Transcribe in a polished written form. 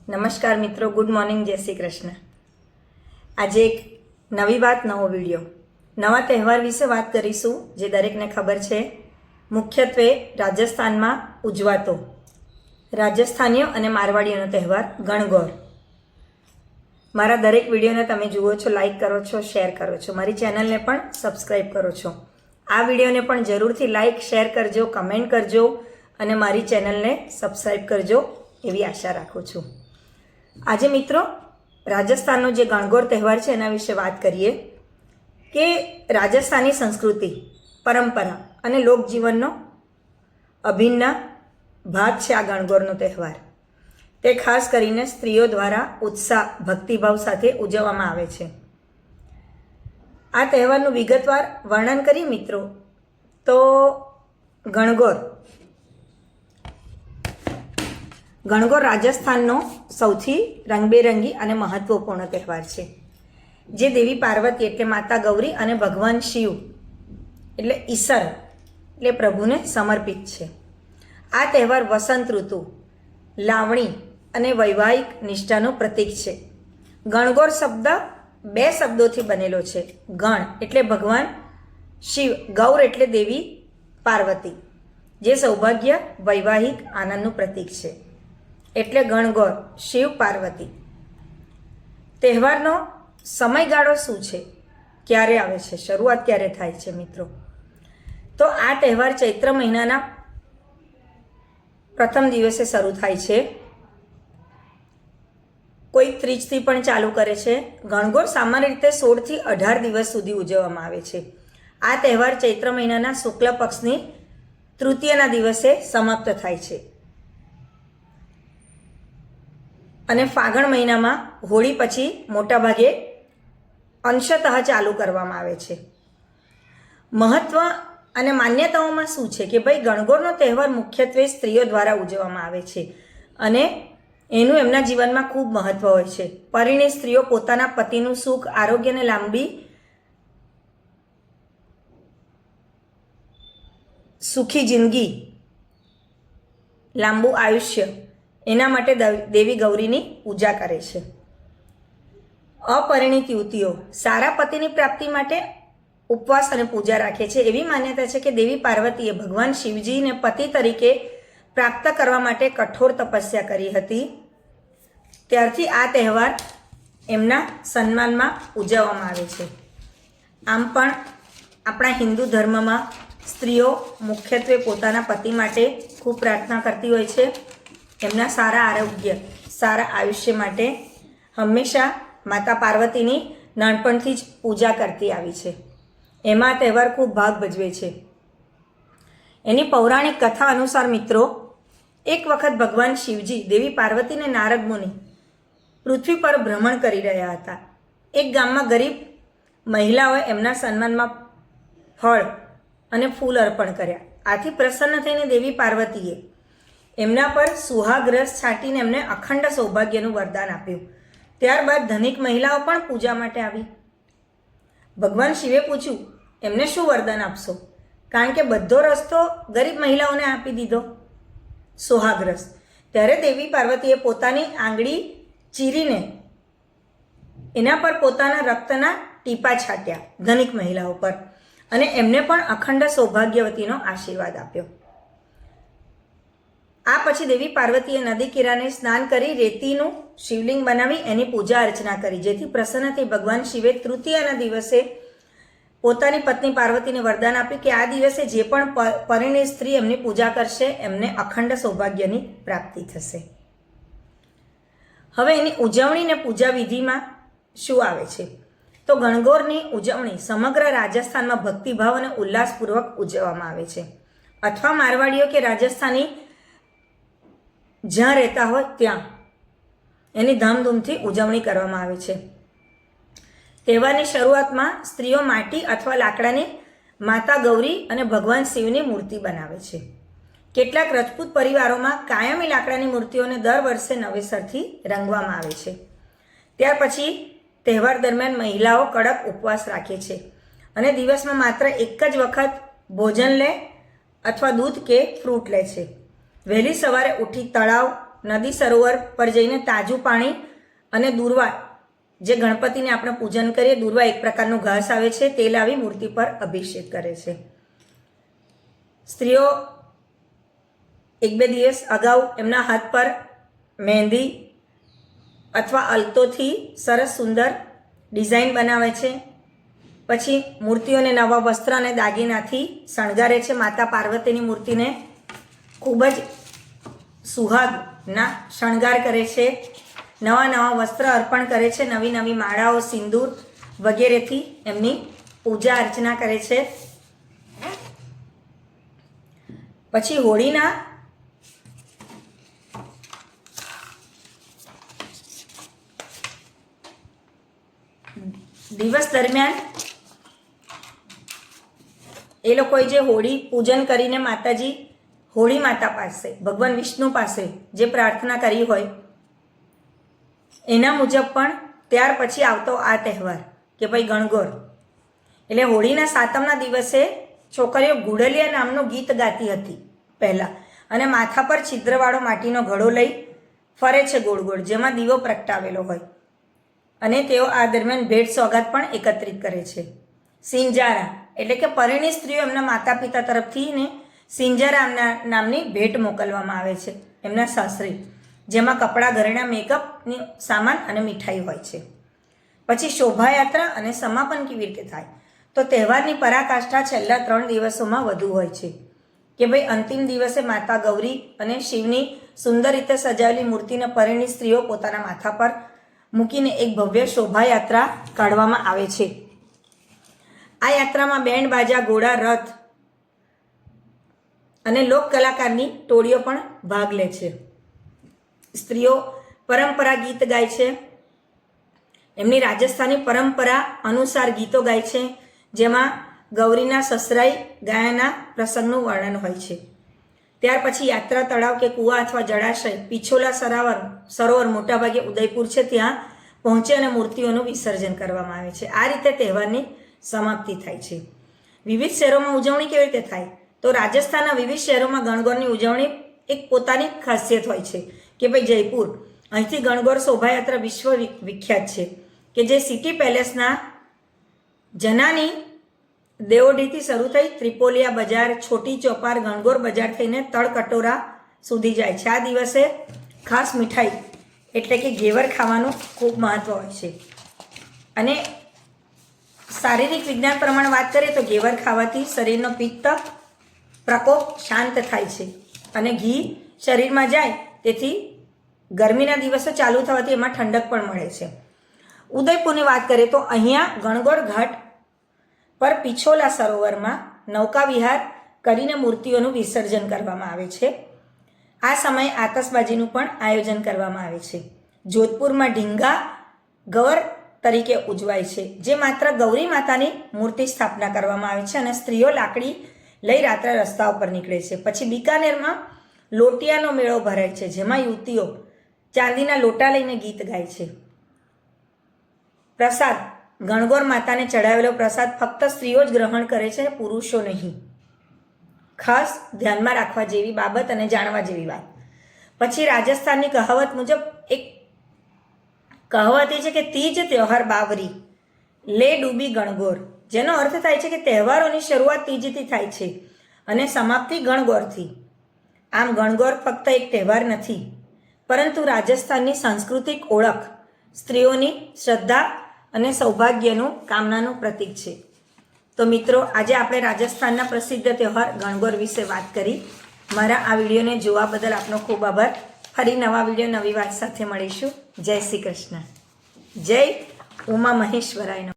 નમસ્કાર મિત્રો, good morning, જય શ્રી કૃષ્ણ। આજે એક નવી વાત, નવો વિડીયો, નવા તહેવાર વિશે વાત કરીશું જે દરેકને ખબર છે। મુખ્યત્વે રાજસ્થાનમાં ઉજવાતો રાજસ્થાનીઓ અને મારવાડીઓનો તહેવાર ગણગોર। મારા દરેક વિડીયોને તમે જુઓ છો, લાઈક કરો છો, શેર કરો છો, મારી ચેનલને પણ સબસ્ક્રાઈબ કરો છો। આ વિડીયોને પણ જરૂરથી લાઈક, શેર કરજો, કમેન્ટ કરજો અને મારી ચેનલને સબસ્ક્રાઈબ કરજો એવી આશા રાખું છું। આજે મિત્રો રાજસ્થાનનો જે ગણગોર તહેવાર છે એના વિશે વાત કરીએ કે રાજસ્થાની સંસ્કૃતિ, પરંપરા અને લોકજીવનનો અભિન્ન ભાગ છે આ ગણગોરનો તહેવાર। તે ખાસ કરીને સ્ત્રીઓ દ્વારા ઉત્સાહ, ભક્તિભાવ સાથે ઉજવવામાં આવે છે। આ તહેવારનું વિગતવાર વર્ણન કરીએ મિત્રો તો ગણગોર રાજસ્થાનનો સૌથી રંગબેરંગી અને મહત્વપૂર્ણ તહેવાર છે જે દેવી પાર્વતી એટલે માતા ગૌરી અને ભગવાન શિવ એટલે ઈશ્વર એટલે પ્રભુને સમર્પિત છે। આ તહેવાર વસંત ઋતુ, લાવણી અને વૈવાહિક નિષ્ઠાનું પ્રતીક છે। ગણગોર શબ્દ બે શબ્દોથી બનેલો છે। ગણ એટલે ભગવાન શિવ, ગૌર એટલે દેવી પાર્વતી, જે સૌભાગ્ય, વૈવાહિક આનંદનું પ્રતીક છે, એટલે ગણગોર, શિવ પાર્વતી। તહેવારનો સમયગાળો શું છે, ક્યારે આવે છે, શરૂઆત ક્યારે થાય છે મિત્રો? તો આ તહેવાર ચૈત્ર મહિનાના પ્રથમ દિવસે શરૂ થાય છે। કોઈ ત્રીજથી પણ ચાલુ કરે છે। ગણગોર સામાન્ય રીતે 16 થી 18 દિવસ સુધી ઉજવવામાં આવે છે। આ તહેવાર ચૈત્ર મહિનાના શુક્લ પક્ષની તૃતીયના દિવસે સમાપ્ત થાય છે અને ફાગણ મહિનામાં હોળી પછી મોટાભાગે અંશતઃ ચાલુ કરવામાં આવે છે। મહત્વ અને માન્યતાઓમાં શું છે કે ભાઈ ગણગોરનો તહેવાર મુખ્યત્વે સ્ત્રીઓ દ્વારા ઉજવવામાં આવે છે અને એનું એમના જીવનમાં ખૂબ મહત્વ હોય છે। પરિણીત સ્ત્રીઓ પોતાના પતિનું સુખ, આરોગ્ય અને લાંબી સુખી જિંદગી, લાંબુ આયુષ્ય એના માટે દેવી ગૌરીની પૂજા કરે છે। અપરિણીત યુવતીઓ સારા પતિની પ્રાપ્તિ માટે ઉપવાસ અને પૂજા રાખે છે। એવી માન્યતા છે કે દેવી પાર્વતીએ ભગવાન શિવજીને પતિ તરીકે પ્રાપ્ત કરવા માટે કઠોર તપસ્યા કરી હતી, ત્યારથી આ તહેવાર એમના સન્માનમાં ઉજવવામાં આવે છે। આમ પણ આપણા હિન્દુ ધર્મમાં સ્ત્રીઓ મુખ્યત્વે પોતાના પતિ માટે ખૂબ પ્રાર્થના કરતી હોય છે। એમના સારા આરોગ્ય, સારા આયુષ્ય માટે હંમેશા માતા પાર્વતીની નાનપણથી જ પૂજા કરતી આવી છે। એમાં તહેવાર ખૂબ ભાગ ભજવે છે। એની પૌરાણિક કથા અનુસાર મિત્રો, એક વખત ભગવાન શિવજી, દેવી પાર્વતી અને નારદ મુનિ પૃથ્વી પર ભ્રમણ કરી રહ્યા હતા। એક ગામમાં ગરીબ મહિલાઓએ એમના સન્માનમાં ફળ અને ફૂલ અર્પણ કર્યા। આથી પ્રસન્ન થઈને દેવી પાર્વતીએ એમના પર સુહાગ રસ છાંટીને એમને અખંડ સૌભાગ્યનું વરદાન આપ્યું। ત્યારબાદ ધનિક મહિલાઓ પણ પૂજા માટે આવી। ભગવાન શિવે પૂછ્યું, એમને શું વરદાન આપશો? કારણ કે બધો રસ્તો ગરીબ મહિલાઓને આપી દીધો, સુહાગ રસ। ત્યારે દેવી પાર્વતીએ પોતાની આંગળી ચીરીને એના પર પોતાના રક્તના ટીપા છાંટ્યા ધનિક મહિલાઓ પર અને એમને પણ અખંડ સૌભાગ્યવતીનો આશીર્વાદ આપ્યો। આ પછી દેવી પાર્વતીએ નદી કિનારે સ્નાન કરી રેતીનું શિવલિંગ બનાવી એની પૂજા અર્ચના કરી, જેથી પ્રસન્ન થઈ ભગવાન શિવે તૃતીયાના દિવસે પોતાની પત્ની પાર્વતીને વરદાન આપ્યું કે આ દિવસે જે પણ પરિણીત સ્ત્રી એમની પૂજા કરશે એમને અખંડ સૌભાગ્યની પ્રાપ્તિ થશે। હવે એની ઉજવણી અને પૂજા વિધિમાં શું આવે છે? તો ગણગોરની ઉજવણી સમગ્ર રાજસ્થાનમાં ભક્તિભાવ અને ઉલ્લાસપૂર્વક ઉજવવામાં આવે છે। અથવા મારવાડીઓ કે રાજસ્થાની જ્યાં રહેતા હોય ત્યાં એની ધામધૂમથી ઉજવણી કરવામાં આવે છે। તહેવારની શરૂઆતમાં સ્ત્રીઓ માટી અથવા લાકડાની માતા ગૌરી અને ભગવાન શિવની મૂર્તિ બનાવે છે। કેટલાક રજપૂત પરિવારોમાં કાયમી લાકડાની મૂર્તિઓને દર વર્ષે નવેસરથી રંગવામાં આવે છે। ત્યાર પછી તહેવાર દરમિયાન મહિલાઓ કડક ઉપવાસ રાખે છે અને દિવસમાં માત્ર એક જ વખત ભોજન લે અથવા દૂધ કે ફ્રૂટ લે છે। વહેલી સવારે ઉઠી તળાવ, નદી સરોવર પર જઈને તાજું પાણી અને દુર્વા, જે ગણપતિને આપણે પૂજન કરીએ, દુર્વા એક પ્રકારનું ઘાસ આવે છે, તે લાવી મૂર્તિ પર અભિષેક કરે છે. સ્ત્રીઓ 1-2 દિવસ અગાઉ એમના હાથ પર મહેંદી અથવા અલતોથી સરસ સુંદર ડિઝાઇન બનાવે છે. પછી મૂર્તિઓને નવા વસ્ત્ર અને દાગીનાથી શણગારે છે. માતા પાર્વતીની મૂર્તિને ખૂબ જ સુહાગના શણગાર કરે છે. નવા વસ્ત્ર અર્પણ કરે છે. નવી માળાઓ, સિંદૂર વગેરેથી એમની પૂજા અર્ચના કરે છે. પછી હોળીના દિવસ દરમિયાન એ લોકોએ જે હોળી પૂજન કરીને માતાજી હોળી માતા પાસે, ભગવાન વિષ્ણુ પાસે જે પ્રાર્થના કરી હોય એના મુજબ પણ ત્યાર પછી આવતો આ તહેવાર કે ભાઈ ગણગોર, એટલે હોળીના 7મના દિવસે છોકરીઓ ગુડલિયા નામનું ગીત ગાતી હતી પહેલાં, અને માથા પર છિદ્રવાળો માટીનો ઘડો લઈ ફરે છે ગોળ ગોળ, જેમાં દીવો પ્રગટાવેલો હોય, અને તેઓ આ દરમિયાન ભેટ સોગાદ પણ એકત્રિત કરે છે. સિંજારા એટલે કે પરિણીત સ્ત્રીઓ એમના માતા પિતા તરફથી ને સિંજારા નામની ભેટ મોકલવામાં આવે છે એમના સાસરે, જેમાં કપડાં, ઘરેણાં, મેકઅપની સામાન અને મીઠાઈ હોય છે. પછી શોભાયાત્રા અને સમાપન કેવી રીતે થાય? તો તહેવારની પરાકાષ્ઠા છેલ્લા 3 દિવસોમાં વધુ હોય છે કે ભાઈ અંતિમ દિવસે માતા ગૌરી અને શિવની સુંદર રીતે સજાવેલી મૂર્તિને પરિણીત સ્ત્રીઓ પોતાના માથા પર મૂકીને એક ભવ્ય શોભાયાત્રા કાઢવામાં આવે છે. આ યાત્રામાં બેન્ડ બાજા, ઘોડા, રથ અને લોક કલાકારની ટોળીઓ પણ ભાગ લે છે. સ્ત્રીઓ પરંપરા ગીત ગાય છે. એમની રાજસ્થાની પરંપરા અનુસાર ગીતો ગાય છે, જેમાં ગૌરીના સસરાઈ ગાયાના પ્રસંગનું વર્ણન હોય છે. ત્યાર પછી યાત્રા તળાવ કે કૂવા અથવા જળાશય, પિછોલા સરોવર મોટાભાગે ઉદયપુર છે, ત્યાં પહોંચે અને મૂર્તિઓનું વિસર્જન કરવામાં આવે છે. આ રીતે તહેવારની સમાપ્તિ થાય છે. વિવિધ શહેરોમાં ઉજવણી કેવી રીતે થાય? તો રાજસ્થાનના વિવિધ શહેરોમાં ગણગોરની ઉજવણી એક પોતાની ખાસિયત હોય છે કે ભાઈ જયપુર, અહીંથી ગણગોર શોભાયાત્રા વિશ્વ વિખ્યાત છે, કે જે સિટી પેલેસના જનાની દેવોડીથી શરૂ થઈ ત્રિપોલિયા બજાર, છોટી ચોપાર, ગણગોર બજાર થઈને તળકટોરા સુધી જાય છે. આ દિવસે ખાસ મીઠાઈ એટલે કે ઘેવર ખાવાનું ખૂબ મહત્વ હોય છે. અને શારીરિક વિજ્ઞાન પ્રમાણે વાત કરીએ તો ઘેવર ખાવાથી શરીરનો પિત્ત પ્રકોપ શાંત થાય છે અને ઘી શરીરમાં જાય, તેથી ગરમીના દિવસો ચાલુ થવાથી એમાં ઠંડક પણ મળે છે. ઉદયપુરની વાત કરીએ તો અહીંયા ગણગોર ઘાટ પર પિછોલા સરોવરમાં નૌકા વિહાર કરીને મૂર્તિઓનું વિસર્જન કરવામાં આવે છે. આ સમયે આતશબાજીનું પણ આયોજન કરવામાં આવે છે. જોધપુરમાં ઢીંગા ગવર તરીકે ઉજવાય છે, જે માત્ર ગૌરી માતાની મૂર્તિ સ્થાપના કરવામાં આવે છે અને સ્ત્રીઓ લાકડી લઈ રાત્રે રસ્તા ઉપર નીકળે છે. પછી બિકાનેરમાં લોટિયાનો મેળો ભરાય છે, જેમાં યુવતીઓ ચાંદીના લોટા લઈને ગીત ગાય છે. પ્રસાદ, ગણગોર માતાને ચડાવેલો પ્રસાદ ફક્ત સ્ત્રીઓ જ ગ્રહણ કરે છે, પુરુષો નહીં. ખાસ ધ્યાનમાં રાખવા જેવી બાબત અને જાણવા જેવી વાત. પછી રાજસ્થાનની કહાવત મુજબ એક કહાવત એ છે કે તીજ ત્યોહાર બાવરી લે ડૂબી ગણગોર, જેનો અર્થ થાય છે કે તહેવારોની શરૂઆત તીજથી થાય છે અને સમાપ્તિ ગણગોરથી. આમ ગણગોર ફક્ત એક તહેવાર નથી, પરંતુ રાજસ્થાનની સાંસ્કૃતિક ઓળખ, સ્ત્રીઓની શ્રદ્ધા અને સૌભાગ્યનું કામનાનું પ્રતીક છે. તો મિત્રો, આજે આપણે રાજસ્થાનના પ્રસિદ્ધ તહેવાર ગણગોર વિશે વાત કરી. મારા આ વિડીયોને જોવા બદલ આપનો ખૂબ આભાર. ફરી નવા વિડીયો, નવી વાત સાથે મળીશું. જય શ્રી કૃષ્ણ. જય ઉમા મહેશ્વરાય.